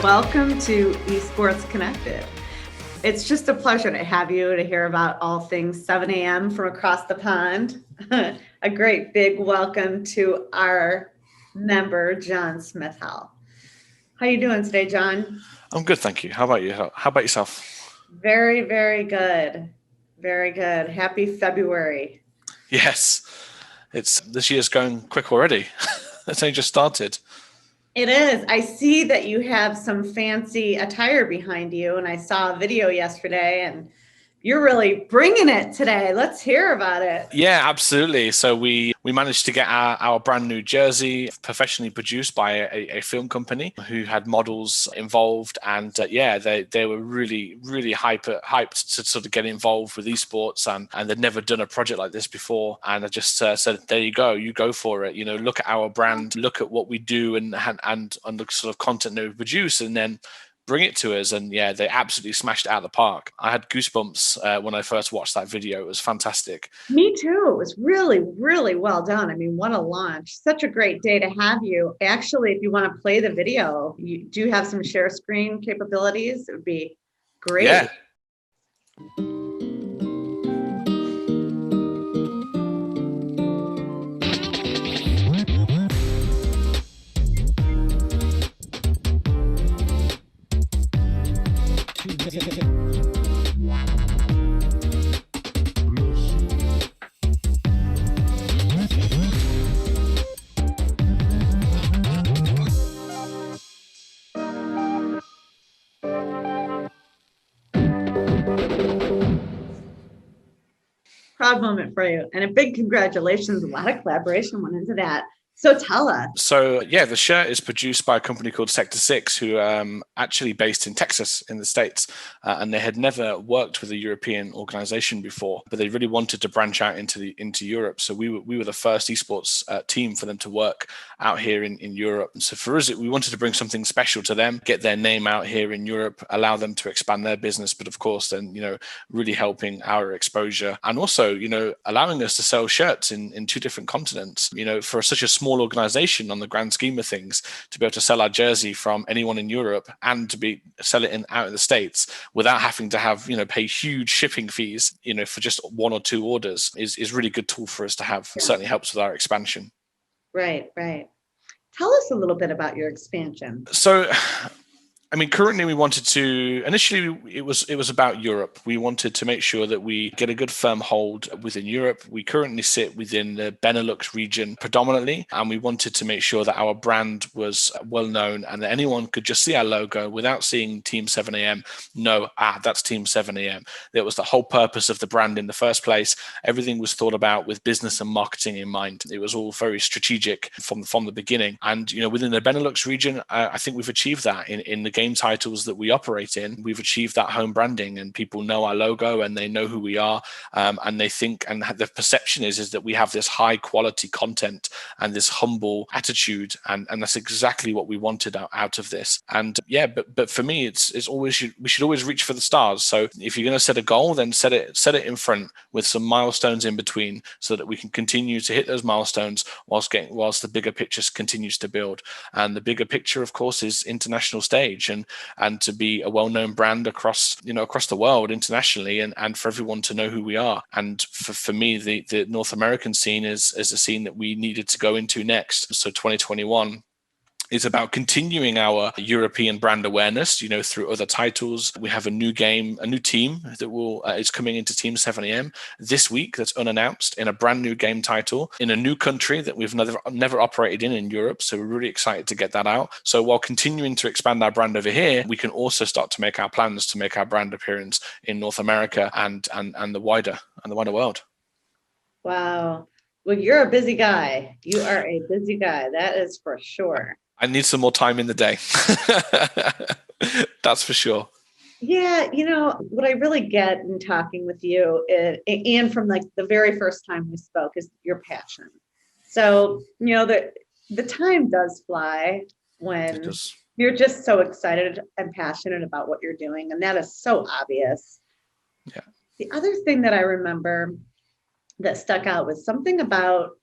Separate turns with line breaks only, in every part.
Welcome to Esports Connected. It's just a pleasure to have you to hear about all things 7 a.m. from across the pond. A great big welcome to our member, John Smith-Howell. How you doing today, John?
I'm good, thank you. How about you? How about yourself?
Very, very good. Very good. Happy February.
Yes, this year's going quick already. It's only just started.
It is. I see that you have some fancy attire behind you, and I saw a video yesterday, and you're really bringing it today. Let's hear about it.
Yeah, absolutely. So we managed to get our brand new jersey professionally produced by a film company who had models involved, and they were really hyped to sort of get involved with esports, and they'd never done a project like this before. And I just said, there you go for it. You know, look at our brand, look at what we do, and the sort of content that we produce, and then bring it to us. And yeah, they absolutely smashed it out of the park. I had goosebumps when I first watched that video. It was fantastic.
Me too. It was really, really well done. I mean, what a launch. Such a great day to have you. Actually, if you want to play the video, you do have some share screen capabilities. It would be great.
Yeah.
Proud moment for you. And a big congratulations. A lot of collaboration went into that. So tell us.
So yeah, the shirt is produced by a company called Sector 6, who actually based in Texas in the States, and they had never worked with a European organization before, but they really wanted to branch out into Europe. So we were the first esports team for them to work out here in Europe. And so for us, we wanted to bring something special to them, get their name out here in Europe, allow them to expand their business, but of course then, you know, really helping our exposure, and also, you know, allowing us to sell shirts in two different continents. You know, for such a small organization on the grand scheme of things, to be able to sell our jersey from anyone in Europe and to sell it out in the States without having to have, you know, pay huge shipping fees, you know, for just one or two orders is really good tool for us to have. Yeah. Certainly helps with our expansion.
Right. Tell us a little bit about your expansion.
So I mean, currently we wanted to, initially it was about Europe. We wanted to make sure that we get a good firm hold within Europe. We currently sit within the Benelux region predominantly, and we wanted to make sure that our brand was well known and that anyone could just see our logo without seeing Team 7 AM, know, that's Team 7 AM. That was the whole purpose of the brand in the first place. Everything was thought about with business and marketing in mind. It was all very strategic from the beginning. And, you know, within the Benelux region, I think we've achieved that in the game titles that we operate in. We've achieved that home branding, and people know our logo and they know who we are, and they think, and the perception is that we have this high quality content and this humble attitude, and that's exactly what we wanted out of this. And yeah, but for me, it's always, we should always reach for the stars. So if you're going to set a goal, then set it in front with some milestones in between, so that we can continue to hit those milestones whilst the bigger picture continues to build. And the bigger picture, of course, is international stage, and to be a well-known brand across the world internationally, and for everyone to know who we are. And for me, the North American scene is a scene that we needed to go into next. So 2021 is about continuing our European brand awareness, you know, through other titles. We have a new game, a new team that is coming into Team 7 AM this week, that's unannounced, in a brand new game title in a new country that we've never operated in Europe. So we're really excited to get that out. So while continuing to expand our brand over here, we can also start to make our plans to make our brand appearance in North America and the wider world. Wow.
Well, you're a busy guy. You are a busy guy. That is for sure.
I need some more time in the day. That's for sure.
Yeah, you know, what I really get in talking with you and from like the very first time we spoke, is your passion. So, you know, the time does fly when you're just so excited and passionate about what you're doing. And that is so obvious.
Yeah.
The other thing that I remember that stuck out was something about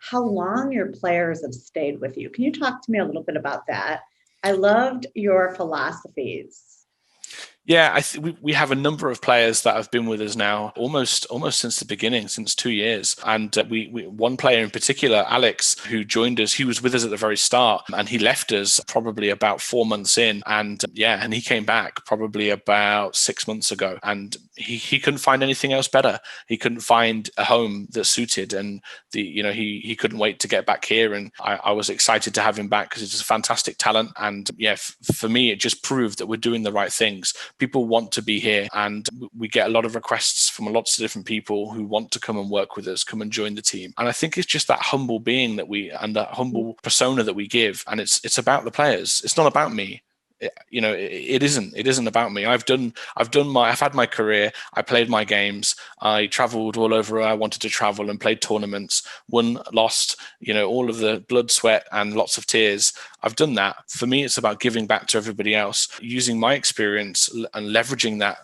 how long your players have stayed with you. Can you talk to me a little bit about that? I loved your philosophies.
Yeah, we have a number of players that have been with us now almost since the beginning, since 2 years. And we one player in particular, Alex, who joined us, he was with us at the very start, and he left us probably about 4 months in. And and he came back probably about 6 months ago, and he couldn't find anything else better. He couldn't find a home that suited, and he couldn't wait to get back here. And I was excited to have him back because he's a fantastic talent. And for me, it just proved that we're doing the right things. People want to be here, and we get a lot of requests from lots of different people who want to come and work with us, come and join the team. And I think it's just that humble being and that humble persona that we give, and it's about the players. It's not about me. It isn't about me. I've had my career. I played my games. I traveled all over where I wanted to travel and played tournaments, won, lost, all of the blood, sweat, and lots of tears. I've done that. For me, it's about giving back to everybody else, using my experience and leveraging that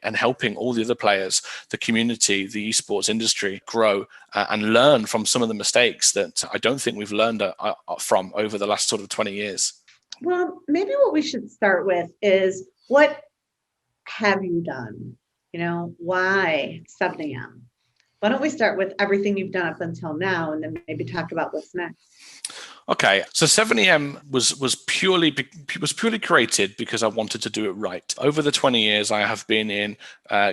and helping all the other players, the community, the esports industry grow and learn from some of the mistakes that I don't think we've learned from over the last sort of 20 years.
Well, maybe what we should start with is, what have you done? Why 7 a.m.? Why don't we start with everything you've done up until now, and then maybe talk about what's next?
Okay, so 7 a.m. was purely created because I wanted to do it right. Over the 20 years, I have been in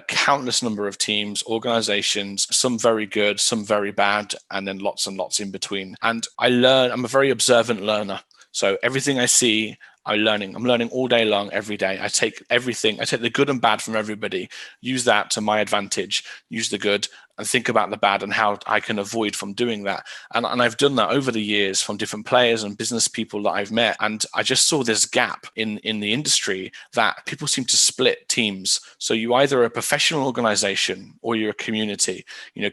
countless number of teams, organizations, some very good, some very bad, and then lots and lots in between. And I'm a very observant learner. So everything I see, I'm learning all day long, every day. I take the good and bad from everybody, use that to my advantage, use the good and think about the bad and how I can avoid from doing that. And I've done that over the years from different players and business people that I've met. And I just saw this gap in the industry that people seem to split teams. So you either are a professional organization or you're a community.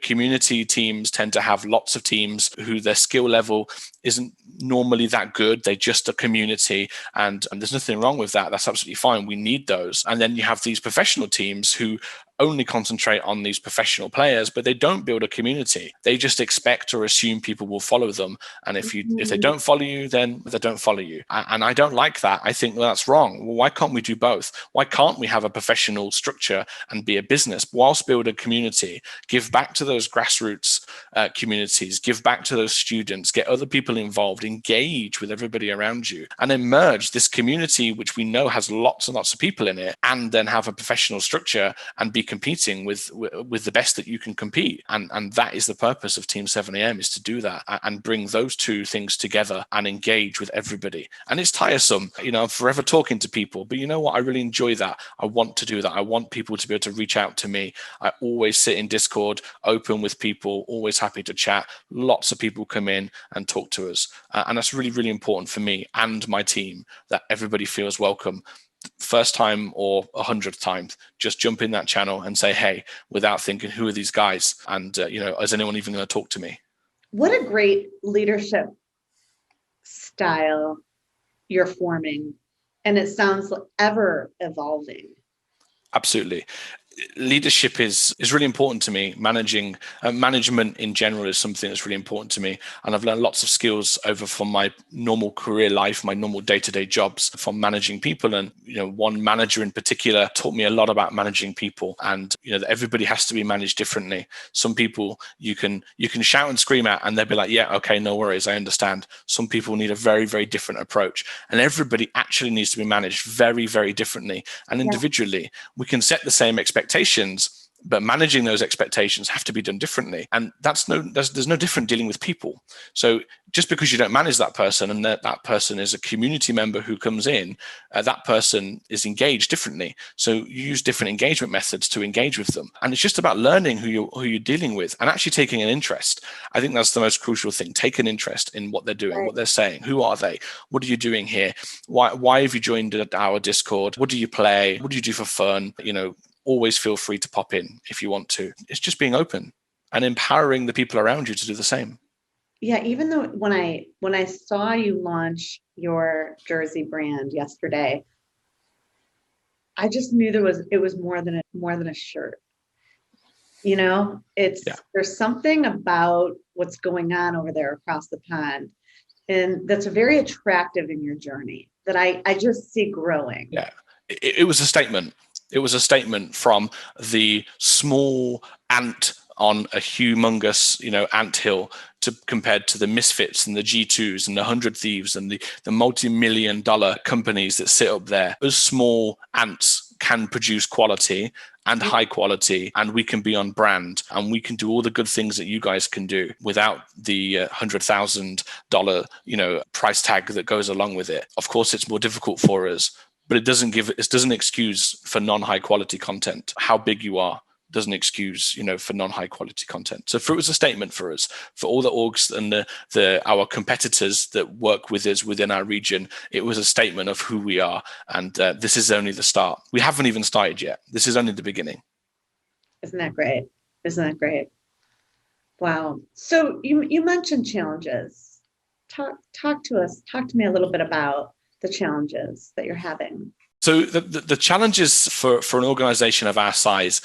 Community teams tend to have lots of teams who their skill level isn't normally that good. They just a community, and there's nothing wrong with that. That's absolutely fine. We need those. And then you have these professional teams who only concentrate on these professional players, but they don't build a community. They just expect or assume people will follow them. And if they don't follow you, then they don't follow you. And I don't like that. I think that's wrong. Well, why can't we do both? Why can't we have a professional structure and be a business whilst build a community, give back to those grassroots communities, give back to those students, get other people involved, engage with everybody around you, and then merge this community, which we know has lots and lots of people in it, and then have a professional structure and be competing with the best that you can compete. And that is the purpose of Team 7 a.m. is to do that and bring those two things together and engage with everybody. And it's tiresome, I'm forever talking to people, but you know what? I really enjoy that. I want to do that. I want people to be able to reach out to me. I always sit in Discord, open with people, always happy to chat. Lots of people come in and talk to us. And that's really, really important for me and my team, that everybody feels welcome. First time or 100th time, just jump in that channel and say, hey, without thinking, who are these guys? And, is anyone even going to talk to me?
What a great leadership style you're forming. And it sounds ever evolving.
Absolutely. Leadership is really important to me. Management in general is something that's really important to me, and I've learned lots of skills over from my normal career life, my normal day-to-day jobs, from managing people. And one manager in particular taught me a lot about managing people, and that everybody has to be managed differently. Some people you can shout and scream at and they'll be like, yeah, okay, no worries, I understand. Some people need a very, very different approach, and everybody actually needs to be managed very, very differently and individually. We can set the same expectations, but managing those expectations have to be done differently. And there's no different dealing with people. So just because you don't manage that person and that person is a community member who comes in, that person is engaged differently. So you use different engagement methods to engage with them. And it's just about learning who you're dealing with and actually taking an interest. I think that's the most crucial thing. Take an interest in what they're doing, what they're saying. Who are they? What are you doing here? Why have you joined our Discord? What do you play? What do you do for fun? Always feel free to pop in if you want to. It's just being open and empowering the people around you to do the same.
Yeah, even though when I saw you launch your jersey brand yesterday, I just knew it was more than a shirt. There's something about what's going on over there across the pond, and that's very attractive in your journey. that I just see growing.
Yeah, it was a statement. It was a statement from the small ant on a humongous, ant hill compared to the misfits and the G2s and the 100 Thieves and the multi-million dollar companies that sit up there. Those small ants can produce quality and high quality, and we can be on brand, and we can do all the good things that you guys can do without the $100,000 price tag that goes along with it. Of course, it's more difficult for us, but it doesn't excuse for non-high quality content. How big you are doesn't excuse, for non-high quality content. So it was a statement for us, for all the orgs and our competitors that work with us within our region. It was a statement of who we are, and this is only the start. We haven't even started yet. This is only the beginning.
Isn't that great? Isn't that great? Wow. So you mentioned challenges. Talk to me a little bit about the challenges that you're having.
So the challenges for an organization of our size,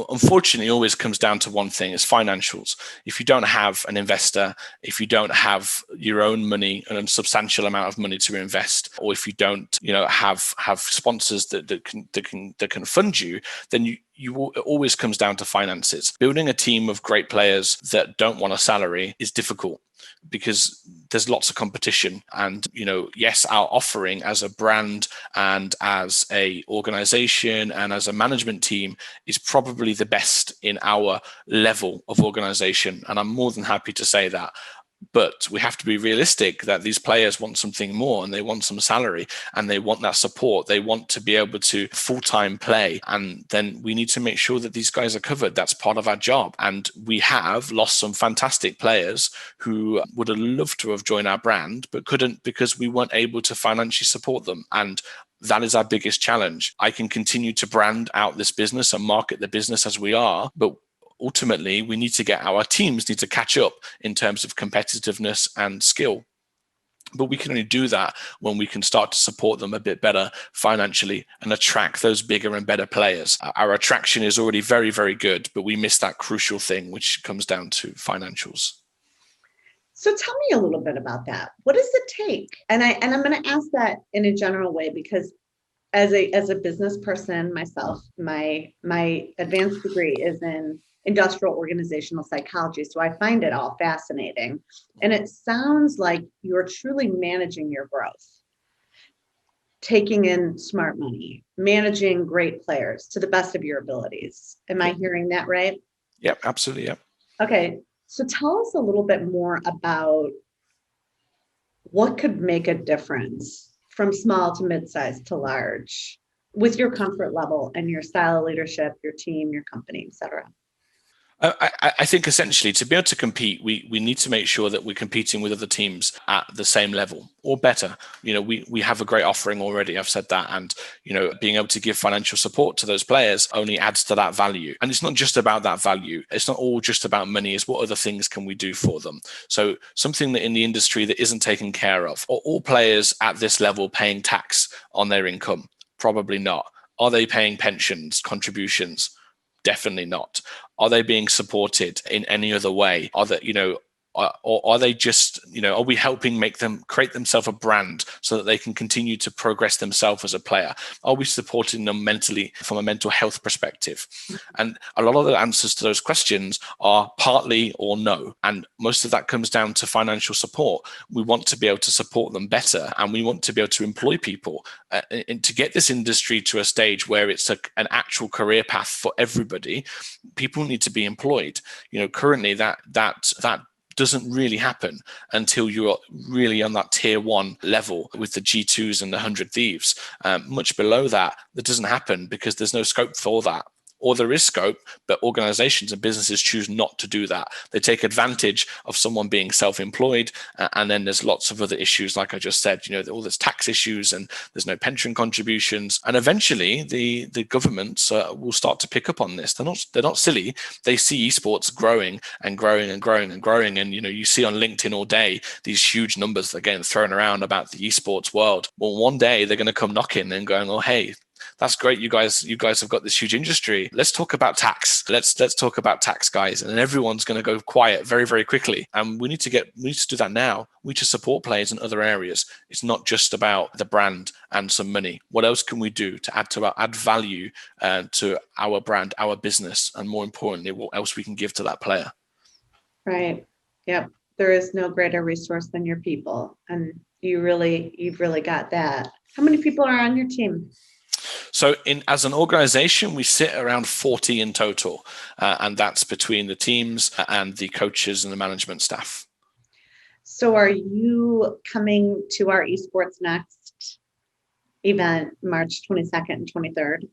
unfortunately, always comes down to one thing: it's financials. If you don't have an investor, if you don't have your own money and a substantial amount of money to invest, or if you don't, have sponsors that can fund you, then it always comes down to finances. Building a team of great players that don't want a salary is difficult, because there's lots of competition. And, yes, our offering as a brand and as a organization and as a management team is probably the best in our level of organization. And I'm more than happy to say that. But we have to be realistic that these players want something more, and they want some salary, and they want that support. They want to be able to full-time play. And then we need to make sure that these guys are covered. That's part of our job. And we have lost some fantastic players who would have loved to have joined our brand, but couldn't, because we weren't able to financially support them. And that is our biggest challenge. I can continue to brand out this business and market the business as we are, but ultimately, our teams need to catch up in terms of competitiveness and skill. But we can only do that when we can start to support them a bit better financially and attract those bigger and better players. Our attraction is already very, very good, but we miss that crucial thing, which comes down to financials.
So tell me a little bit about that. What does it take? And I'm going to ask that in a general way, because as a business person myself, my advanced degree is in industrial organizational psychology. So I find it all fascinating. And it sounds like you're truly managing your growth, taking in smart money, managing great players to the best of your abilities. Am I hearing that right?
Yep, absolutely. Yep.
Okay. So tell us a little bit more about what could make a difference from small to mid-sized to large with your comfort level and your style of leadership, your team, your company, et cetera.
I think essentially, to be able to compete, we need to make sure that we're competing with other teams at the same level or better. We have a great offering already. I've said that. And, being able to give financial support to those players only adds to that value. And it's not just about that value. It's not all just about money. It's what other things can we do for them? So something that in the industry that isn't taken care of. Are all players at this level paying tax on their income? Probably not. Are they paying pensions, contributions? Definitely not. Are they being supported in any other way? Are they just, are we helping make them create themselves a brand so that they can continue to progress themselves as a player? Are we supporting them mentally from a mental health perspective? And a lot of the answers to those questions are partly or no. And most of that comes down to financial support. We want to be able to support them better, and we want to be able to employ people and to get this industry to a stage where it's an actual career path for everybody. People need to be employed. Currently that doesn't really happen until you're really on that tier 1 level with the G2s and the 100 Thieves. Much below that doesn't happen because there's no scope for that. Or there is scope, but organizations and businesses choose not to do that. They take advantage of someone being self-employed, and then there's lots of other issues, like I just said, all there's tax issues and there's no pension contributions. And eventually the governments will start to pick up on this. They're not silly. They see esports growing and growing and growing and growing. And, you see on LinkedIn all day, these huge numbers that are getting thrown around about the esports world. Well, one day they're going to come knocking and going, oh, hey, That's great. You guys have got this huge industry. Let's talk about tax. Let's talk about tax, guys. And then everyone's going to go quiet very, very quickly. And we need to do that now. We need to support players in other areas. It's not just about the brand and some money. What else can we do to add value to our brand, our business, and more importantly, what else we can give to that player?
Right. Yep. There is no greater resource than your people. And you've really got that. How many people are on your team?
So as an organization, we sit around 40 in total, and that's between the teams and the coaches and the management staff.
So are you coming to our Esports Next event, March 22nd and 23rd?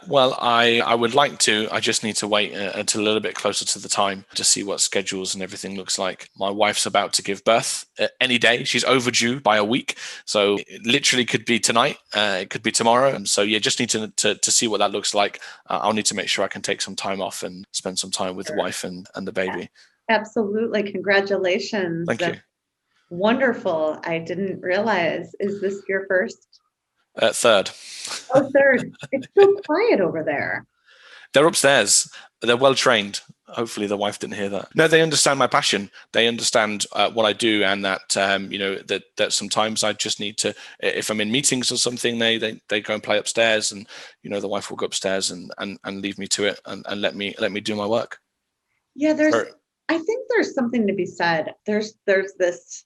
Well, I would like to. I just need to wait until a little bit closer to the time to see what schedules and everything looks like. My wife's about to give birth any day. She's overdue by a week. So it literally could be tonight. It could be tomorrow. And so, yeah, just need to see what that looks like. I'll need to make sure I can take some time off and spend some time with the wife and the baby.
Absolutely. Congratulations.
Thank you.
Wonderful. I didn't realize. Is this your first?
Third.
Oh, third. It's so quiet over there.
They're upstairs. They're well trained. Hopefully the wife didn't hear that. No, they understand my passion. They understand what I do, and that that sometimes I just need to. If I'm in meetings or something, they go and play upstairs, and the wife will go upstairs and leave me to it and let me do my work.
Yeah, I think there's something to be said. There's this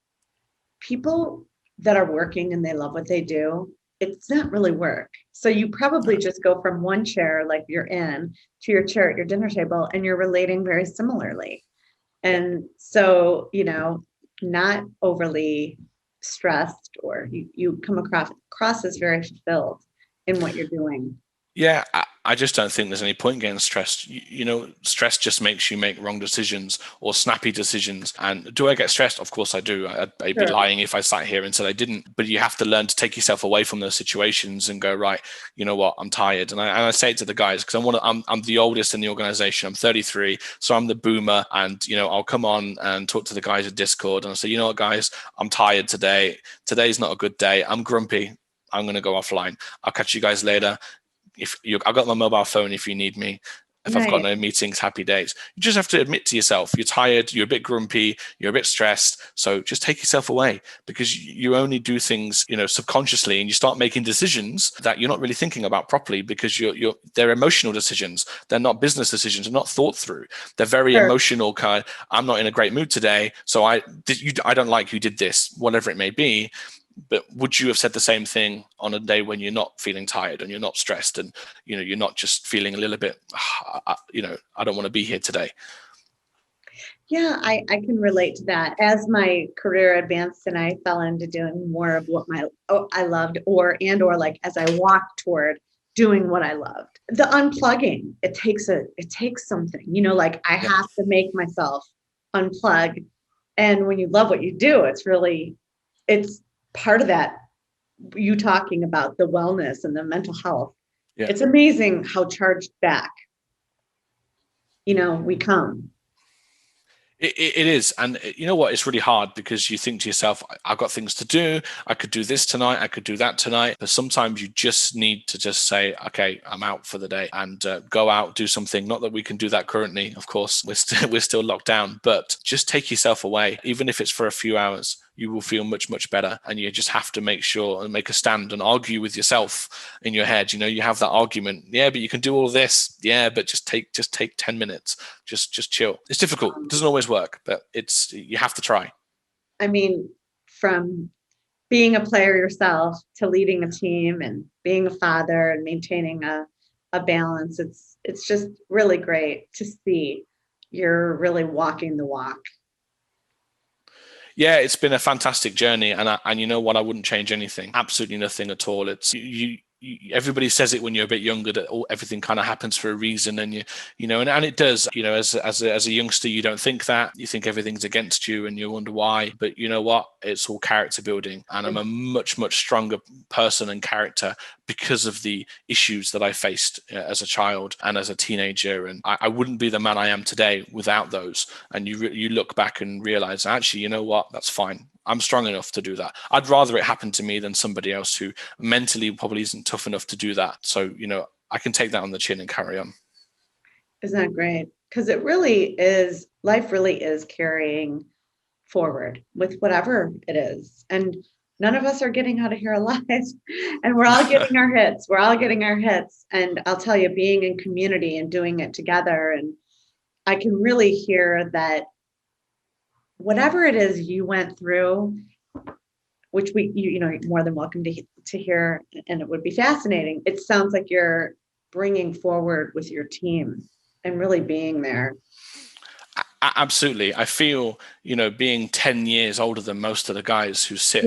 people that are working and they love what they do. It's not really work. So you probably just go from one chair, like you're in, to your chair at your dinner table, and you're relating very similarly. And so, not overly stressed, or you come across as very fulfilled in what you're doing.
Yeah, I just don't think there's any point getting stressed. Stress just makes you make wrong decisions or snappy decisions. And do I get stressed? Of course I do. I'd be lying if I sat here and said I didn't. But you have to learn to take yourself away from those situations and go, right, you know what, I'm tired. And I say it to the guys because I'm the oldest in the organization. I'm 33, so I'm the boomer. And I'll come on and talk to the guys at Discord and I'll say, you know what, guys, I'm tired today. Today's not a good day. I'm grumpy. I'm going to go offline. I'll catch you guys later. I've got my mobile phone if you need me. If I've got no meetings, happy days. You just have to admit to yourself, you're tired, you're a bit grumpy, you're a bit stressed. So just take yourself away, because you only do things, subconsciously, and you start making decisions that you're not really thinking about properly, because they're emotional decisions. They're not business decisions. They're not thought through. They're very emotional kind. I'm not in a great mood today, so I don't like you did this, whatever it may be. But would you have said the same thing on a day when you're not feeling tired and you're not stressed and you're not just feeling a little bit, I don't want to be here today?
Yeah, I can relate to that. As my career advanced and I fell into doing more of what I loved, or like as I walked toward doing what I loved, the unplugging, it takes something, like I have to make myself unplug. And when you love what you do, it's part of that, you talking about the wellness and the mental health. Yeah. It's amazing how charged back, we come.
It is. And you know what? It's really hard, because you think to yourself, I've got things to do. I could do this tonight. I could do that tonight. But sometimes you just need to just say, okay, I'm out for the day, and go out, do something. Not that we can do that currently. Of course, we're still locked down, but just take yourself away. Even if it's for a few hours, you will feel much, much better. And you just have to make sure and make a stand and argue with yourself in your head. You have that argument. Yeah, but you can do all this. Yeah, but just take 10 minutes. Just chill. It's difficult. It doesn't always work, but you have to try.
I mean, from being a player yourself to leading a team and being a father and maintaining a balance, it's just really great to see you're really walking the walk.
Yeah, it's been a fantastic journey, and you know what? I wouldn't change anything. Absolutely nothing at all. It's everybody says it when you're a bit younger, that everything kind of happens for a reason, and and it does. As a youngster, you don't think that. You think everything's against you, and you wonder why. But you know what? It's all character building, and I'm a much, much stronger person and character because of the issues that I faced as a child and as a teenager. And I wouldn't be the man I am today without those. And you look back and realize, actually, you know what? That's fine. I'm strong enough to do that. I'd rather it happen to me than somebody else who mentally probably isn't tough enough to do that. So, I can take that on the chin and carry on.
Isn't that great? Because it really is, life really is carrying forward with whatever it is. And none of us are getting out of here alive. And we're all getting our hits. We're all getting our hits. And I'll tell you, being in community and doing it together, and I can really hear that whatever it is you went through, which you're more than welcome to hear, and it would be fascinating. It sounds like you're bringing forward with your team and really being there.
Absolutely. I feel, being 10 years older than most of the guys who sit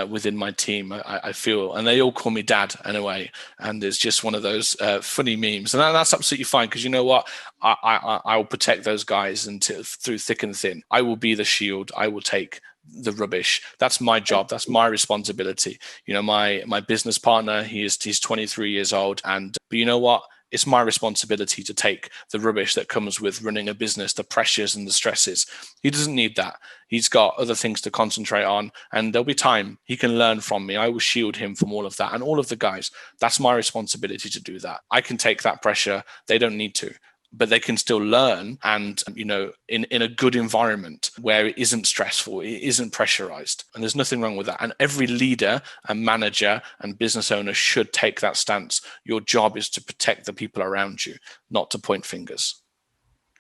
within my team, I feel, and they all call me dad in a way. And it's just one of those funny memes. And that's absolutely fine, because you know what? I will protect those guys through thick and thin. I will be the shield. I will take the rubbish. That's my job. That's my responsibility. My business partner, he's 23 years old. But you know what? It's my responsibility to take the rubbish that comes with running a business, the pressures and the stresses. He doesn't need that. He's got other things to concentrate on, and there'll be time he can learn from me. I will shield him from all of that. And all of the guys, that's my responsibility to do that. I can take that pressure. They don't need to, but they can still learn, and in a good environment where it isn't stressful, it isn't pressurized, and there's nothing wrong with that. And every leader and manager and business owner should take that stance. Your job is to protect the people around you, not to point fingers.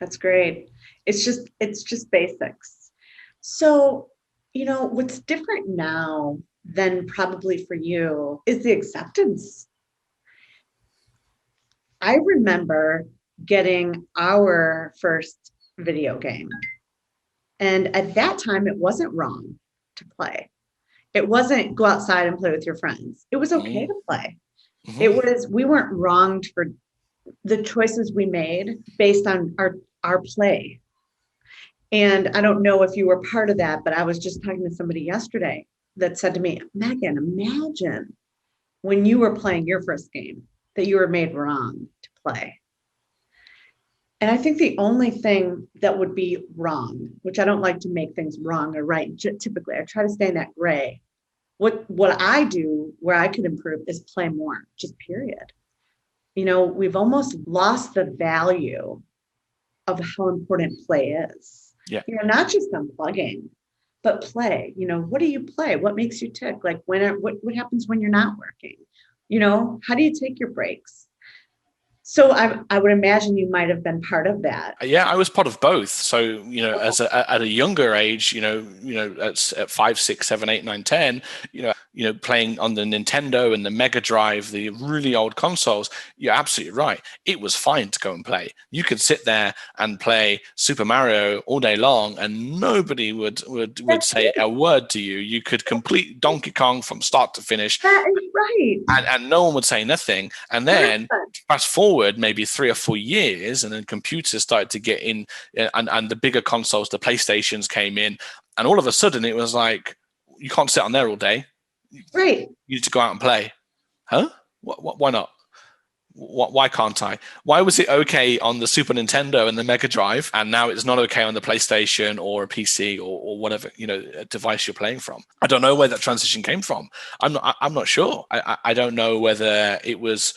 That's great. It's just basics. So, what's different now than probably for you is the acceptance. I remember getting our first video game. And at that time, it wasn't wrong to play. It wasn't go outside and play with your friends. It was okay to play. We weren't wronged for the choices we made based on our play. And I don't know if you were part of that, but I was just talking to somebody yesterday that said to me, Megan, imagine when you were playing your first game that you were made wrong to play. And I think the only thing that would be wrong, which I don't like to make things wrong or right, typically I try to stay in that gray. What I do where I could improve is play more, just period. We've almost lost the value of how important play is.
Yeah.
Not just unplugging, but play. What do you play? What makes you tick? Like what happens when you're not working? How do you take your breaks? So I would imagine you might have been part of that.
Yeah, I was part of both. So, at a younger age, at 5, 6, 7, 8, 9, 10, playing on the Nintendo and the Mega Drive, the really old consoles, you're absolutely right. It was fine to go and play. You could sit there and play Super Mario all day long and nobody would say a word to you. You could complete Donkey Kong from start to finish.
That is right.
And no one would say nothing. And then fast forward maybe 3 or 4 years, and then computers started to get in, and the bigger consoles, the PlayStations came in, and all of a sudden it was like, you can't sit on there all day.
Right.
You need to go out and play. Huh? Why not? Why can't I? Why was it okay on the Super Nintendo and the Mega Drive, and now it's not okay on the PlayStation or a PC or whatever device you're playing from? I don't know where that transition came from. I'm not sure. I don't know whether it was,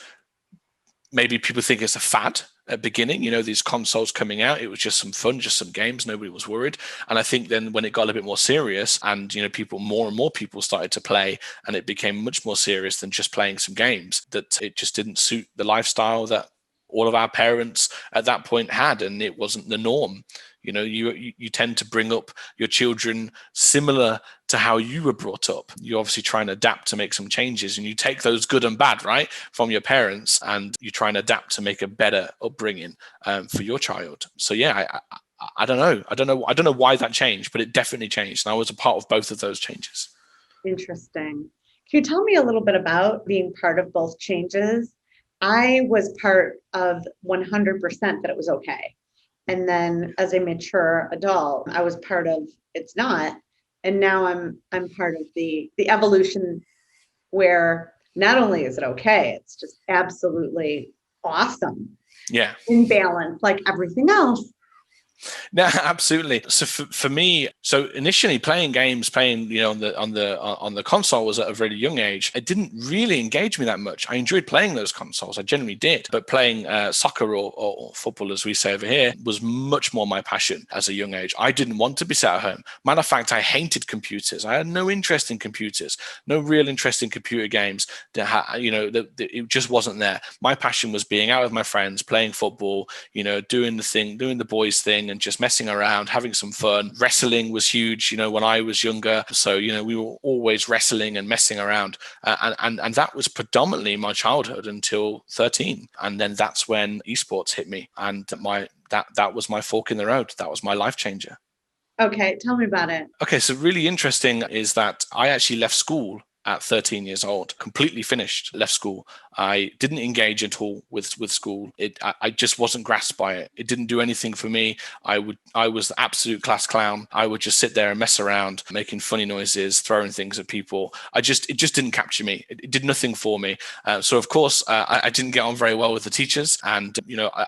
maybe people think it's a fad at beginning, these consoles coming out, it was just some fun, just some games, nobody was worried. And I think then when it got a bit more serious and more and more people started to play, and it became much more serious than just playing some games, that it just didn't suit the lifestyle that all of our parents at that point had, and it wasn't the norm. You tend to bring up your children similar to how you were brought up. You obviously try and adapt to make some changes, and you take those good and bad, right, from your parents, and you try and adapt to make a better upbringing for your child. So yeah, I don't know. I don't know why that changed, but it definitely changed, and I was a part of both of those changes.
Interesting. Can you tell me a little bit about being part of both changes? I was part of 100% that it was okay. And then as a mature adult, I was part of it's not. And now I'm part of the evolution where not only is it okay, it's just absolutely awesome.
Yeah.
In balance, like everything else.
No, absolutely. So for me, so initially playing games, on the console was at a really young age. It didn't really engage me that much. I enjoyed playing those consoles. I generally did, but playing soccer or football, as we say over here, was much more my passion as a young age. I didn't want to be sat at home. Matter of fact, I hated computers. I had no interest in computers, no real interest in computer games. It just wasn't there. My passion was being out with my friends, playing football, doing the boys thing, and just messing around, having some fun. Wrestling was huge, when I was younger. So, we were always wrestling and messing around. And that was predominantly my childhood until 13. And then that's when esports hit me. And that was my fork in the road. That was my life changer.
Okay, tell me about it.
Okay, so really interesting is that I actually left school at 13 years old, completely finished, left school. I didn't engage at all with school. I just wasn't grasped by it. It didn't do anything for me. I was the absolute class clown. I would just sit there and mess around, making funny noises, throwing things at people. It just didn't capture me. It did nothing for me. So of course, I didn't get on very well with the teachers. And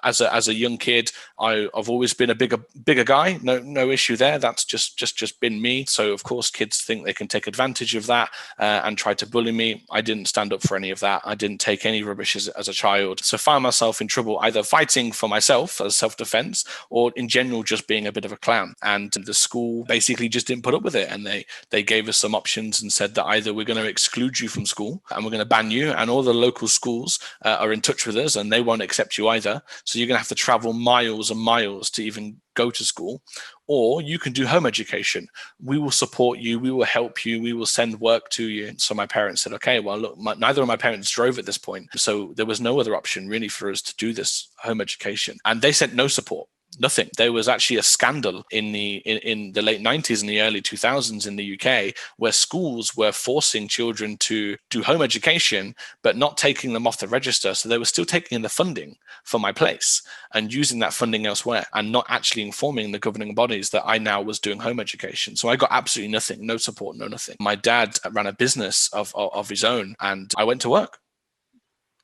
as a young kid, I've always been a bigger guy. No issue there. That's just been me. So of course, kids think they can take advantage of that and try to bully me. I didn't stand up for any of that. I didn't take any rubbish as a child. So I found myself in trouble either fighting for myself as self-defense or in general just being a bit of a clown. And the school basically just didn't put up with it. And they gave us some options and said that either we're going to exclude you from school and we're going to ban you, and all the local schools are in touch with us and they won't accept you either. So you're going to have to travel miles and miles to even go to school, or you can do home education. We will support you. We will help you. We will send work to you. So my parents said, okay, well, look, neither of my parents drove at this point. So there was no other option really for us to do this home education. And they sent no support. Nothing. There was actually a scandal in the late 90s and the early 2000s in the UK where schools were forcing children to do home education, but not taking them off the register. So they were still taking the funding for my place and using that funding elsewhere and not actually informing the governing bodies that I now was doing home education. So I got absolutely nothing, no support, no nothing. My dad ran a business of his own, and I went to work.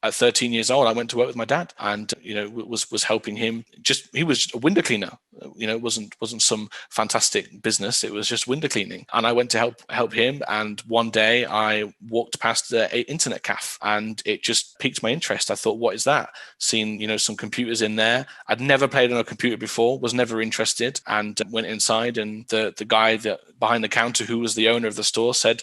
At 13 years old, I went to work with my dad, and was helping him. He was a window cleaner. It wasn't some fantastic business. It was just window cleaning, and I went to help him. And one day, I walked past the internet cafe, and it just piqued my interest. I thought, what is that? Seen some computers in there. I'd never played on a computer before. Was never interested, and went inside. And the guy that behind the counter, who was the owner of the store, said,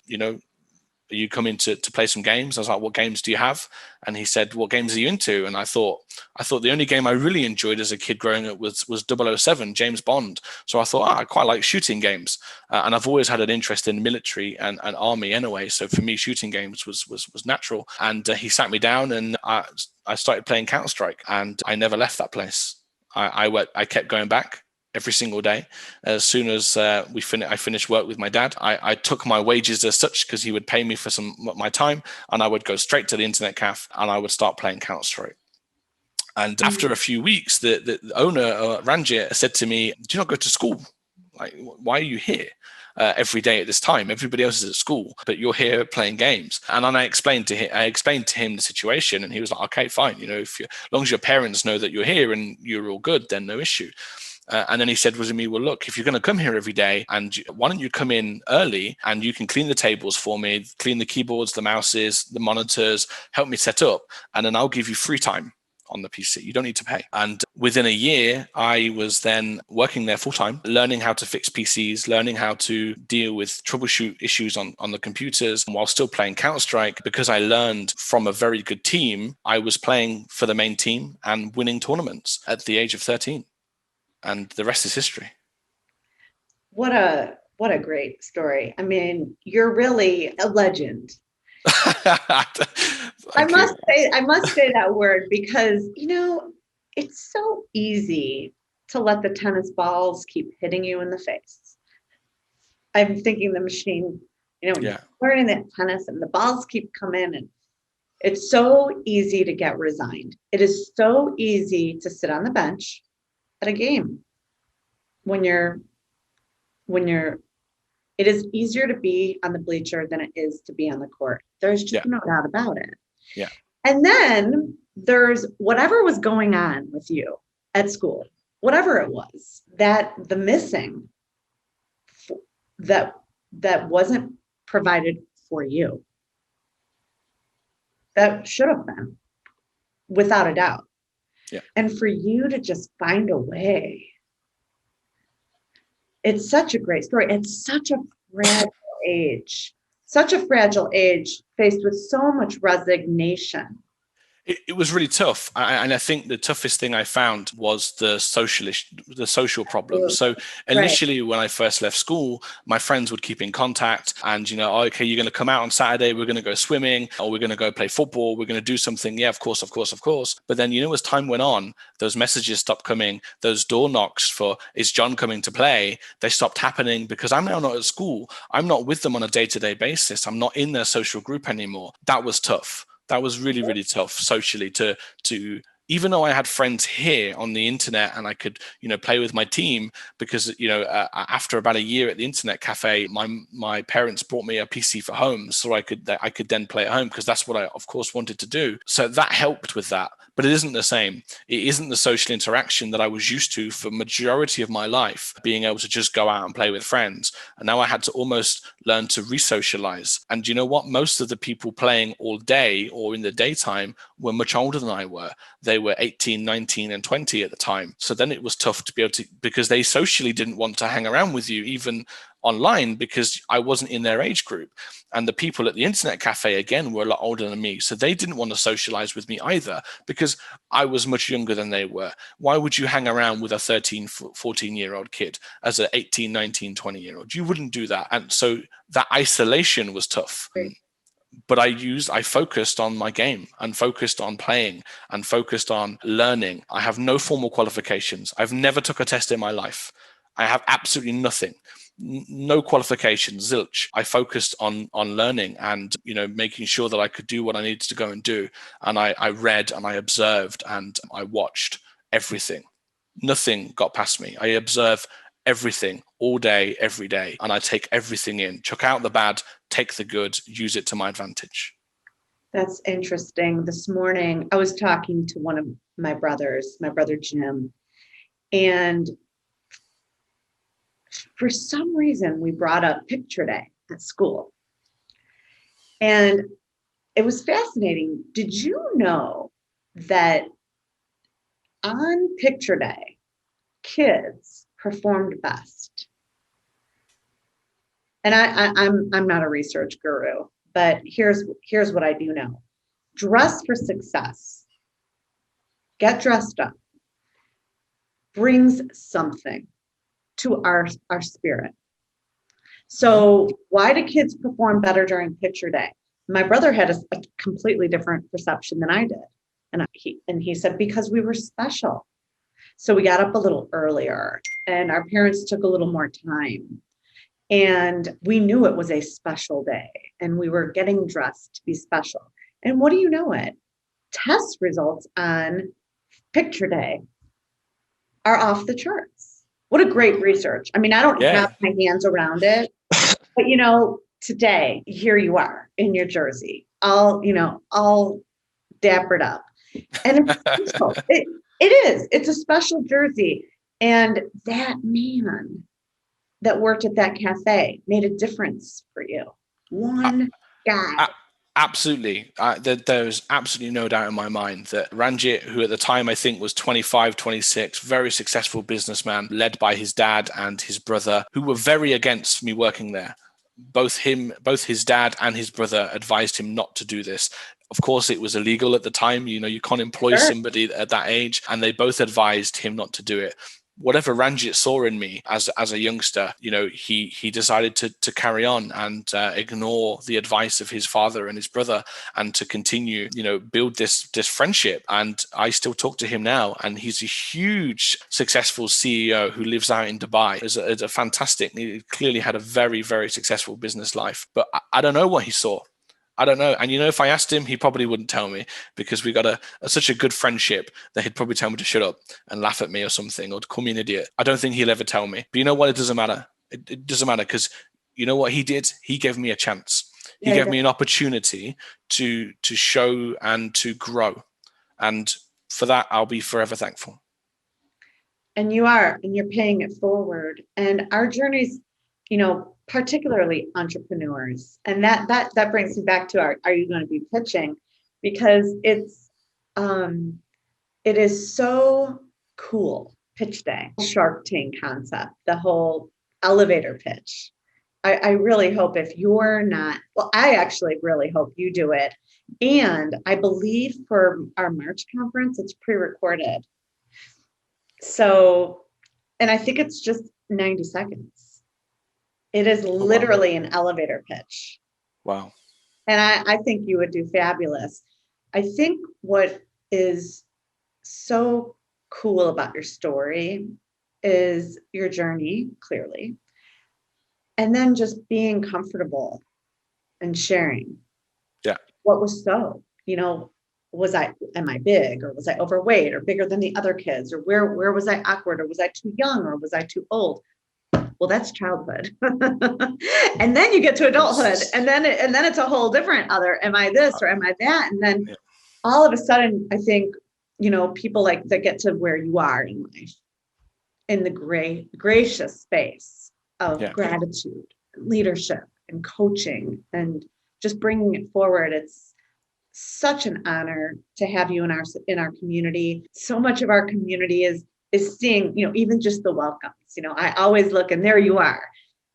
are you coming to play some games? I was like, what games do you have? And he said, what games are you into? And I thought the only game I really enjoyed as a kid growing up was 007, James Bond. So I thought, I quite like shooting games. And I've always had an interest in military and army anyway. So for me, shooting games was natural. And he sat me down, and I started playing Counter-Strike, and I never left that place. I kept going back every single day. As soon as I finished work with my dad, I took my wages as such because he would pay me for my time, and I would go straight to the internet cafe and I would start playing Counter-Strike. And after a few weeks, the owner, Ranjit, said to me, do you not go to school? Like, why are you here? Every day at this time, everybody else is at school, but you're here playing games. And then I explained to him the situation, and he was like, okay, fine. As long as your parents know that you're here and you're all good, then no issue. And then he said to me, well, look, if you're going to come here every day, and why don't you come in early and you can clean the tables for me, clean the keyboards, the mouses, the monitors, help me set up, and then I'll give you free time on the PC. You don't need to pay. And within a year, I was then working there full time, learning how to fix PCs, learning how to deal with troubleshoot issues on the computers, while still playing Counter-Strike. Because I learned from a very good team, I was playing for the main team and winning tournaments at the age of 13. And the rest is history.
What a great story. I mean, you're really a legend. I must say that word because, it's so easy to let the tennis balls keep hitting you in the face. I'm thinking the machine, learning that tennis and the balls keep coming, and it's so easy to get resigned. It is so easy to sit on the bench at a game it is easier to be on the bleacher than it is to be on the court. There's just no doubt about it.
Yeah.
And then there's whatever was going on with you at school. whatever it was, that the missing that wasn't provided for you, that should have been, without a doubt.
Yeah.
And for you to just find a way, it's such a great story. It's such a fragile age faced with so much resignation.
It was really tough, and I think the toughest thing I found was the social problems. So initially, when I first left school, my friends would keep in contact, and okay, you're going to come out on Saturday, we're going to go swimming, or we're going to go play football, we're going to do something. Yeah, of course. But then as time went on, those messages stopped coming. Those door knocks for "is John coming to play?" they stopped happening because I'm now not at school. I'm not with them on a day-to-day basis. I'm not in their social group anymore. That was tough. That was really, really tough socially to even though I had friends here on the internet and I could, play with my team because, after about a year at the internet cafe, my parents bought me a PC for home so I could then play at home because that's what I, of course, wanted to do. So that helped with that. But it isn't the same. It isn't the social interaction that I was used to for majority of my life, being able to just go out and play with friends. And now I had to almost learn to re-socialize. And you know what? Most of the people playing all day or in the daytime were much older than I were. They were 18, 19, and 20 at the time. So then it was tough to be able to, because they socially didn't want to hang around with you, even online, because I wasn't in their age group. And the people at the internet cafe, again, were a lot older than me. So they didn't want to socialize with me either because I was much younger than they were. Why would you hang around with a 13, 14-year-old kid as an 18, 19, 20-year-old? You wouldn't do that. And so that isolation was tough.
Right.
But I focused on my game and focused on playing and focused on learning. I have no formal qualifications. I've never took a test in my life. I have absolutely nothing. No qualifications, zilch. I focused on learning and making sure that I could do what I needed to go and do. And I read and I observed and I watched everything. Nothing got past me. I observe everything all day, every day, and I take everything in. Chuck out the bad, take the good, use it to my advantage.
That's interesting. This morning, I was talking to one of my brothers, my brother Jim, and for some reason, we brought up picture day at school. And it was fascinating. Did you know that on picture day, kids performed best? And I'm not a research guru, but here's what I do know. Dress for success. Get dressed up. Brings something to our spirit. So why do kids perform better during picture day? My brother had a completely different perception than I did. And he said, because we were special. So we got up a little earlier and our parents took a little more time. And we knew it was a special day and we were getting dressed to be special. And what do you know it? Test results on picture day are off the charts. What a great research. I mean, I don't have my hands around it, but today, here you are in your jersey, all dappered up. And it's special. It is. It's a special jersey. And that man that worked at that cafe made a difference for you. One guy.
Absolutely. There's absolutely no doubt in my mind that Ranjit, who at the time I think was 25, 26, very successful businessman, led by his dad and his brother, who were very against me working there. Both his dad and his brother advised him not to do this. Of course, it was illegal at the time. You can't employ somebody at that age, and they both advised him not to do it. Whatever Ranjit saw in me as a youngster, he decided to carry on and ignore the advice of his father and his brother and to continue, build this friendship. And I still talk to him now, and he's a huge successful CEO who lives out in Dubai. It's a fantastic, he clearly had a very, very successful business life, but I don't know what he saw. I don't know. And if I asked him, he probably wouldn't tell me because we got such a good friendship that he'd probably tell me to shut up and laugh at me or something or to call me an idiot. I don't think he'll ever tell me. But you know what? It doesn't matter. It doesn't matter because you know what he did? He gave me a chance. He gave me an opportunity to show and to grow. And for that, I'll be forever thankful.
And you are, and you're paying it forward. And our journeys, particularly entrepreneurs, and that brings me back to are you going to be pitching? Because it is so cool. Pitch day, Shark Tank concept, the whole elevator pitch. I really hope if you're not, well, I actually really hope you do it. And I believe for our March conference, it's pre-recorded. So, and I think it's just 90 seconds. It is literally an elevator pitch.
Wow.
And I think you would do fabulous. I think what is so cool about your story is your journey, clearly, and then just being comfortable and sharing.
Yeah.
What was so, am I big, or was I overweight, or bigger than the other kids, or where was I awkward, or was I too young, or was I too old? Well, that's childhood. And then you get to adulthood, and then it's a whole different am I this or am I that? And then all of a sudden, I think, people like that get to where you are in life, in the gracious space of gratitude, leadership, and coaching, and just bringing it forward. It's such an honor to have you in our community. So much of our community is seeing, even just the welcomes. I always look, and there you are.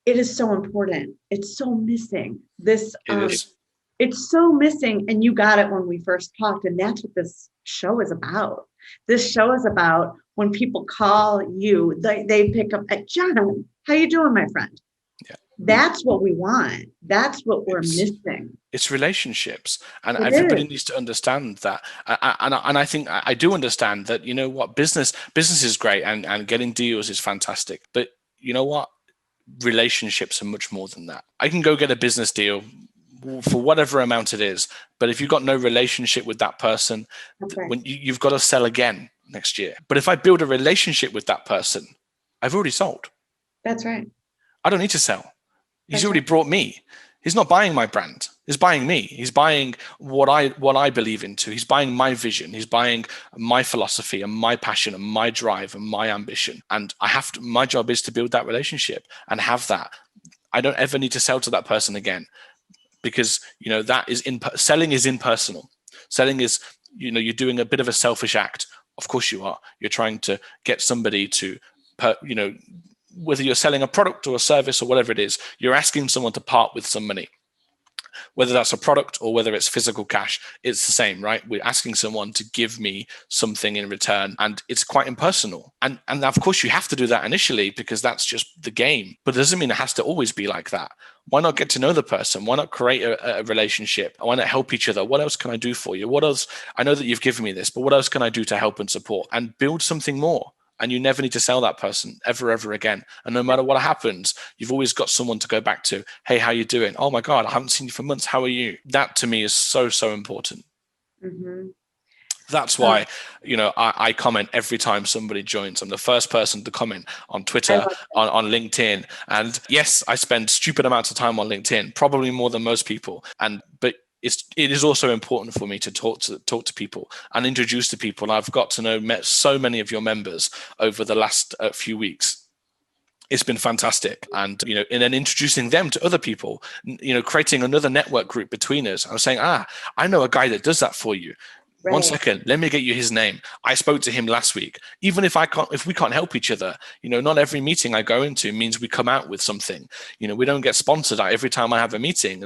It is so important. It's so missing. It's so missing, and you got it when we first talked, and that's what this show is about. This show is about when people call you, they pick up at John. How you doing, my friend?
Yeah.
That's what we want. That's what we're missing.
It's relationships, and everybody needs to understand that. And I think I do understand that. You know what, business is great, and getting deals is fantastic. But you know what, relationships are much more than that. I can go get a business deal for whatever amount it is, but if you've got no relationship with that person, when you've got to sell again next year. But if I build a relationship with that person, I've already sold.
That's right.
I don't need to sell. He's already brought me. He's not buying my brand. He's buying me. He's buying what I believe into. He's buying my vision. He's buying my philosophy and my passion and my drive and my ambition. And my job is to build that relationship and have that. I don't ever need to sell to that person again, because that is selling is impersonal. Selling is, you're doing a bit of a selfish act. Of course you are. You're trying to get somebody to, whether you're selling a product or a service or whatever it is, you're asking someone to part with some money. Whether that's a product or whether it's physical cash, it's the same, right? We're asking someone to give me something in return, and it's quite impersonal. And of course you have to do that initially, because that's just the game. But it doesn't mean it has to always be like that. Why not get to know the person? Why not create a relationship? Why not help each other? What else can I do for you? What else? I know that you've given me this, but what else can I do to help and support and build something more? And you never need to sell that person ever again. And no matter what happens, you've always got someone to go back to. Hey, how you doing? Oh my God, I haven't seen you for months. How are you? That to me is so important.
Mm-hmm.
That's why, I comment every time somebody joins. I'm the first person to comment on Twitter, on LinkedIn. And yes, I spend stupid amounts of time on LinkedIn, probably more than most people. But it is also important for me to talk to people and introduce to people. I've got to met so many of your members over the last few weeks. It's been fantastic. And, and then introducing them to other people, creating another network group between us. I was saying, I know a guy that does that for you. Right. 1 second, let me get you his name. I spoke to him last week. Even if we can't help each other, not every meeting I go into means we come out with something. We don't get sponsored out every time I have a meeting.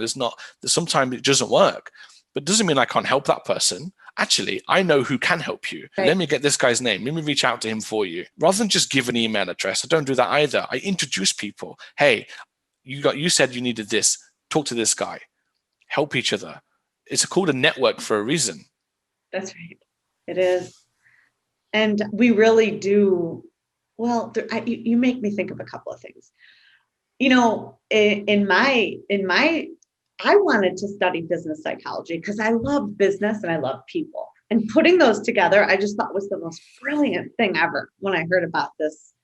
Sometimes it doesn't work, but it doesn't mean I can't help that person. Actually, I know who can help you. Right. Let me get this guy's name. Let me reach out to him for you. Rather than just give an email address, I don't do that either. I introduce people. Hey, you said you needed this. Talk to this guy. Help each other. It's called a network for a reason.
That's right. It is. And we really do. Well, you make me think of a couple of things. In my, I wanted to study business psychology because I love business and I love people. And putting those together, I just thought was the most brilliant thing ever when I heard about this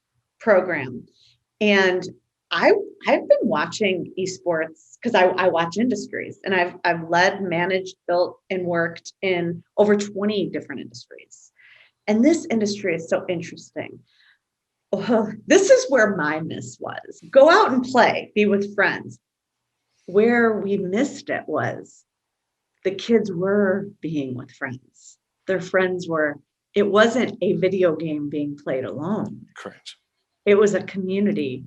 program. And I've been watching esports because I watch industries, and I've led, managed, built, and worked in over 20 different industries. And this industry is so interesting. well, this is where my miss was. Go out and play, be with friends. Where we missed it was the kids were being with friends. Their friends were, it wasn't a video game being played alone.
Correct.
It was a community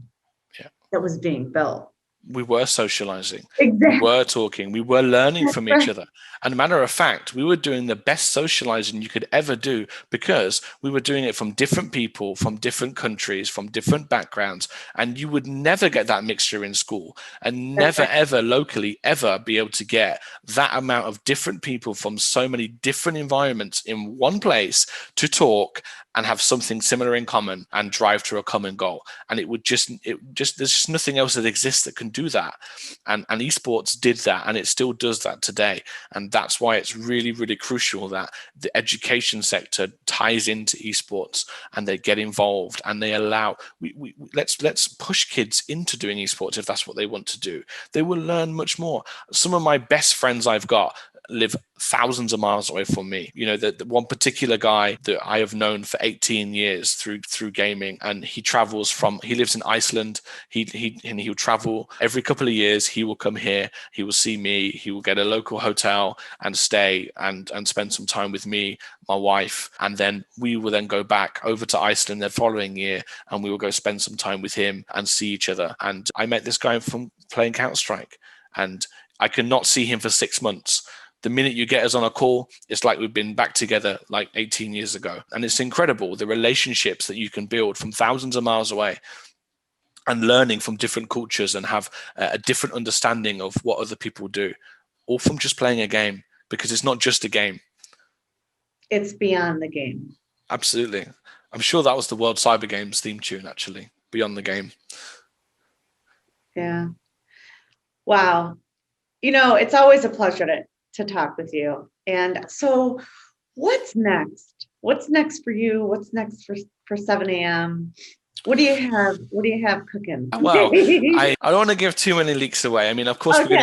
Yeah.
that was being built.
We were socializing.
Exactly.
We were talking. We were learning
That's
from
right.
each other. And matter of fact, we were doing the best socializing you could ever do because we were doing it from different people, from different countries, from different backgrounds. And you would never get that mixture in school and
That's
never,
right.
ever locally ever be able to get that amount of different people from so many different environments in one place to talk and have something similar in common and drive to a common goal. And there's just nothing else that exists that can do that. And esports did that, and it still does that today. And that's why it's really, really crucial that the education sector ties into esports and they get involved and they allow, let's push kids into doing esports if that's what they want to do. They will learn much more. Some of my best friends I've got live thousands of miles away from me. You know, the one particular guy that I have known for 18 years through gaming, and he lives in Iceland. He'll travel every couple of years. He will come here, he will see me, he will get a local hotel and stay and spend some time with me, my wife, and then we will then go back over to Iceland the following year, and we will go spend some time with him and see each other. And I met this guy from playing Counter-Strike, and I could not see him for 6 months. The minute you get us on a call, it's like we've been back together like 18 years ago. And it's incredible, the relationships that you can build from thousands of miles away and learning from different cultures and have a different understanding of what other people do, all from just playing a game, because it's not just a game.
It's beyond the game.
Absolutely. I'm sure that was the World Cyber Games theme tune, actually, Beyond the Game.
Yeah. Wow. It's always a pleasure to talk with you. And so what's next? What's next for you? What's next for 7 a.m.? What do you have cooking?
Well, I don't want to give too many leaks away. I mean, of course,
Okay,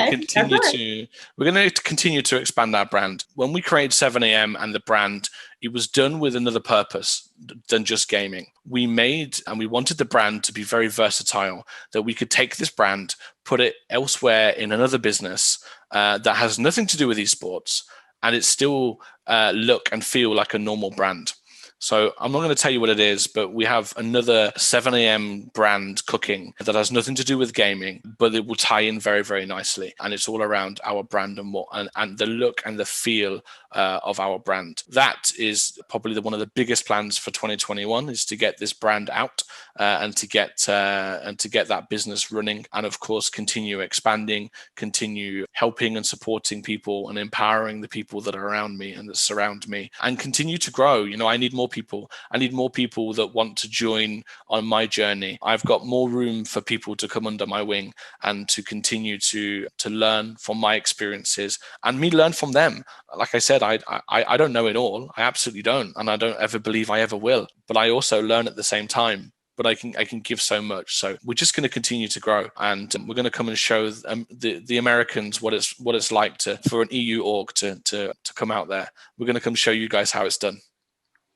we're going to continue to expand our brand. When we created 7 a.m. and the brand, it was done with another purpose than just gaming. We wanted the brand to be very versatile, that we could take this brand, put it elsewhere in another business that has nothing to do with esports, and it still look and feel like a normal brand. So I'm not going to tell you what it is, but we have another 7 a.m. brand cooking that has nothing to do with gaming, but it will tie in very, very nicely. And it's all around our brand and the look and the feel of our brand. That is probably one of the biggest plans for 2021, is to get this brand out and to get that business running, and of course continue expanding, continue helping and supporting people and empowering the people that are around me and that surround me, and continue to grow. I need more people. I need more people that want to join on my journey. I've got more room for people to come under my wing and to continue to learn from my experiences and me learn from them. Like I said, I don't know it all. I absolutely don't, and I don't ever believe I ever will. But I also learn at the same time. But I can give so much. So we're just going to continue to grow, and we're going to come and show the Americans what it's like for an EU org to come out there. We're going to come show you guys how it's done.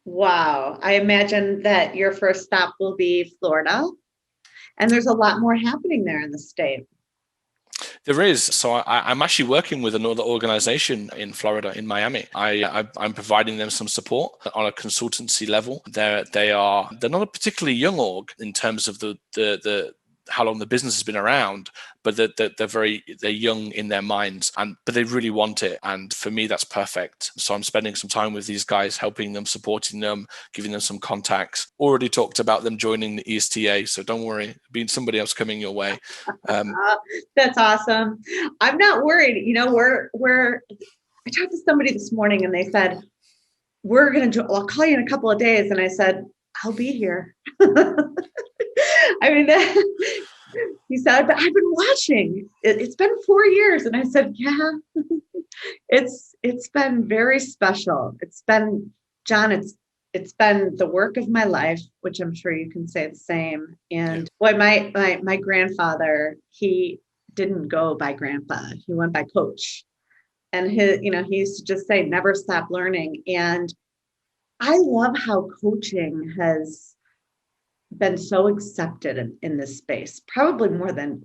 Wow. I imagine that your first stop will be Florida, and there's a lot more happening there in the state.
There is. So I'm actually working with another organization in Florida, in Miami. I'm providing them some support on a consultancy level. They're not a particularly young org in terms of the how long the business has been around, but they're young in their minds, but they really want it. And for me, that's perfect. So I'm spending some time with these guys, helping them, supporting them, giving them some contacts. Already talked about them joining the ESTA, so don't worry, being somebody else coming your way.
That's awesome. I'm not worried. I talked to somebody this morning and they said, I'll call you in a couple of days. And I said, I'll be here. I mean, he said, but I've been watching. It's been 4 years. And I said, yeah, it's been very special. It's been, John, it's been the work of my life, which I'm sure you can say the same. And boy, my grandfather, he didn't go by grandpa. He went by coach. And he used to just say, never stop learning. And I love how coaching has been so accepted in this space, probably more than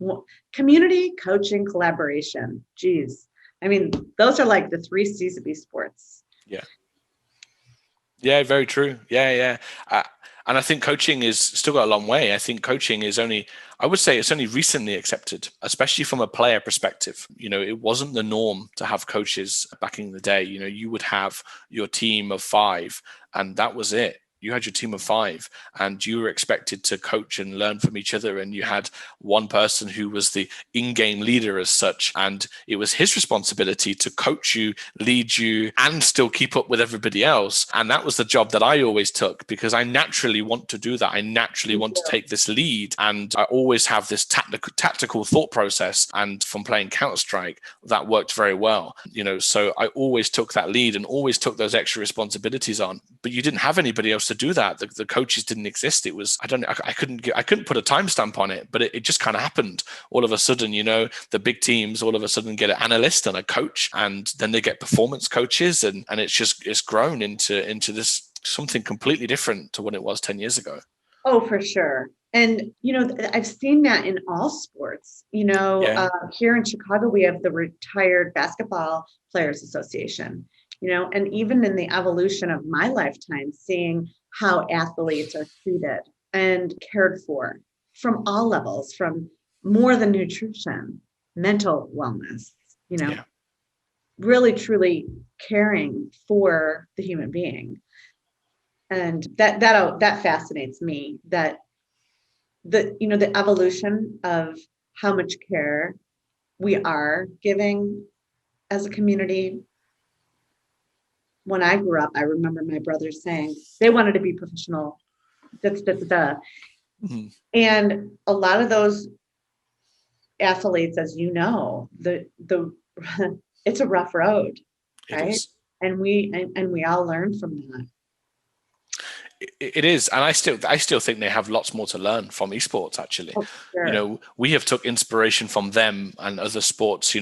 community, coaching, collaboration. Geez. I mean, those are like the 3 C's of esports.
Yeah. Yeah, very true. Yeah. And I think coaching is still got a long way. I think coaching is I would say it's only recently accepted, especially from a player perspective. It wasn't the norm to have coaches back in the day. You would have your team of 5 and that was it. You had your team of 5 and you were expected to coach and learn from each other. And you had one person who was the in-game leader as such. And it was his responsibility to coach you, lead you, and still keep up with everybody else. And that was the job that I always took because I naturally want to do that. I naturally want to take this lead. And I always have this tactical thought process. And from playing Counter-Strike, that worked very well. So I always took that lead and always took those extra responsibilities on. But you didn't have anybody else to do that. The coaches didn't exist. It was, I couldn't put a timestamp on it, but it just kind of happened. All of a sudden, the big teams all of a sudden get an analyst and a coach, and then they get performance coaches, and it's grown into this something completely different to what it was 10 years ago.
Oh, for sure. And, I've seen that in all sports. Here in Chicago, we have the Retired Basketball Players Association, and even in the evolution of my lifetime, seeing how athletes are treated and cared for from all levels, from more than nutrition, mental wellness, really truly caring for the human being. And that fascinates me, that the evolution of how much care we are giving as a community. When I grew up, I remember my brothers saying they wanted to be professional. Mm-hmm. And a lot of those athletes, as you know, the it's a rough road, right? And we all learn from that.
It is, and I still think they have lots more to learn from esports. Actually, sure. We have took inspiration from them and other sports,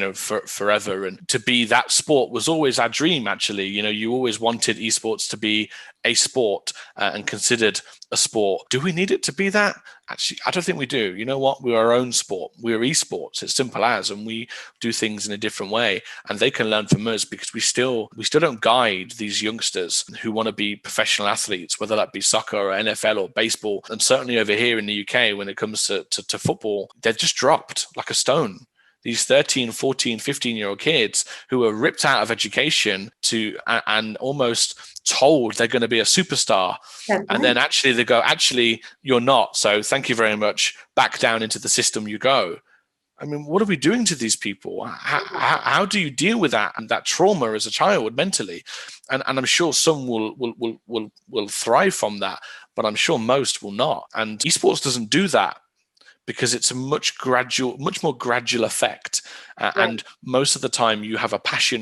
forever. And to be that sport was always our dream. Actually, you always wanted esports to be a sport and considered a sport. Do we need it to be that? Actually, I don't think we do. You know what? We're our own sport. We're esports. It's simple as, and we do things in a different way. And they can learn from us because we still don't guide these youngsters who want to be professional athletes, whether that be soccer or NFL or baseball. And certainly over here in the UK, when it comes to football, they're just dropped like a stone. These 13, 14, 15-year-old kids who are ripped out of education and almost told they're going to be a superstar. And then actually they go, actually, you're not. So thank you very much. Back down into the system you go. I mean, what are we doing to these people? How do you deal with that and that trauma as a child mentally? And I'm sure some will thrive from that, but I'm sure most will not. And esports doesn't do that, because it's a much more gradual effect. And most of the time you have a passion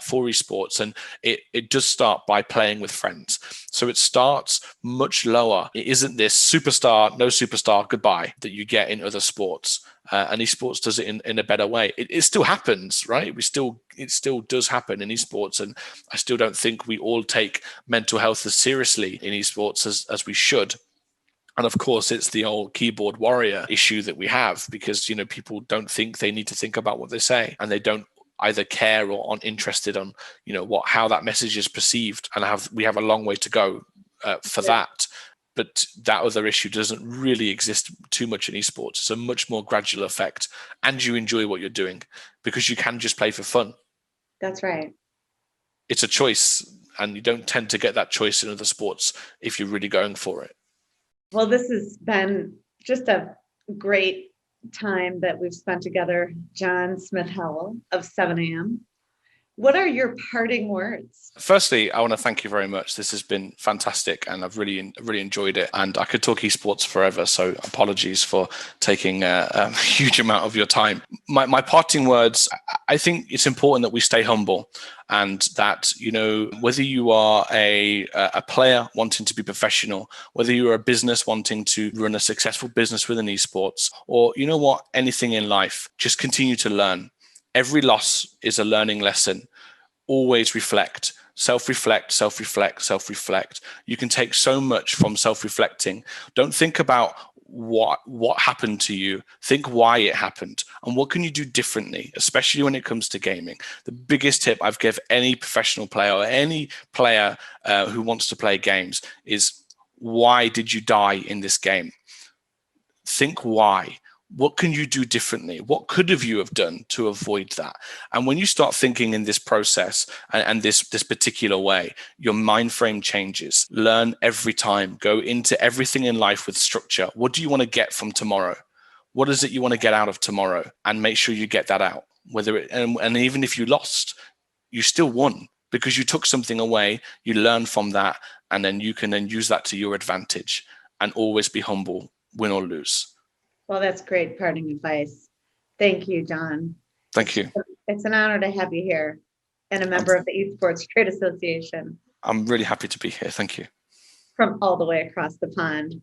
for esports, and it does start by playing with friends. So it starts much lower. It isn't this superstar, no superstar, goodbye that you get in other sports. And esports does it in a better way. It still happens, right? It still does happen in esports. And I still don't think we all take mental health as seriously in esports as we should. And of course, it's the old keyboard warrior issue that we have, because, people don't think they need to think about what they say, and they don't either care or aren't interested on, how that message is perceived. And we have a long way to go for that. But that other issue doesn't really exist too much in esports. It's a much more gradual effect, and you enjoy what you're doing because you can just play for fun.
That's right.
It's a choice, and you don't tend to get that choice in other sports if you're really going for it.
Well, this has been just a great time that we've spent together, John Smith-Howell of 7 a.m. What are your parting words?
Firstly, I want to thank you very much. This has been fantastic, and I've really enjoyed it. And I could talk esports forever, so apologies for taking a huge amount of your time. My parting words, I think it's important that we stay humble, and that, whether you are a player wanting to be professional, whether you're a business wanting to run a successful business within esports, or anything in life, just continue to learn. Every loss is a learning lesson. Always reflect. Self-reflect, self-reflect, self-reflect. You can take so much from self-reflecting. Don't think about what happened to you. Think why it happened and what can you do differently, especially when it comes to gaming. The biggest tip I've given any professional player or any player who wants to play games is, why did you die in this game? Think why. What can you do differently? What could have you have done to avoid that? And when you start thinking in this process and this particular way, your mind frame changes. Learn every time. Go into everything in life with structure. What do you want to get from tomorrow? What is it you want to get out of tomorrow? And make sure you get that out. And even if you lost, you still won because you took something away. You learn from that, and then you can then use that to your advantage. And always be humble, win or lose.
Well, that's great parting advice. Thank you, John.
Thank you.
It's an honor to have you here and a member of the Esports Trade Association.
I'm really happy to be here. Thank you.
From all the way across the pond.